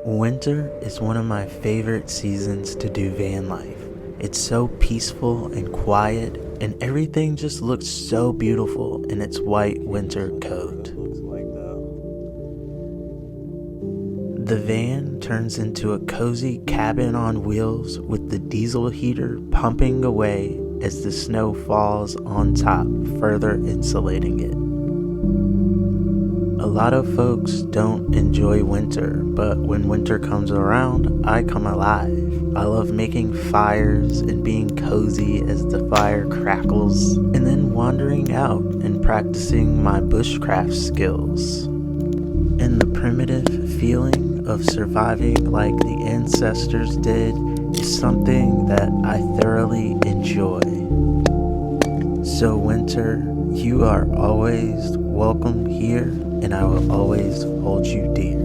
Winter is one of my favorite seasons to do van life. It's so peaceful and quiet, and everything just looks so beautiful in its white winter coat. The van turns into a cozy cabin on wheels with the diesel heater pumping away as the snow falls on top, further insulating it. A lot of folks don't enjoy winter, but when winter comes around, I come alive. I love making fires and being cozy as the fire crackles, and then wandering out and practicing my bushcraft skills. And the primitive feeling of surviving like the ancestors did is something that I thoroughly enjoy. So winter, you are always welcome here, and I will always hold you dear.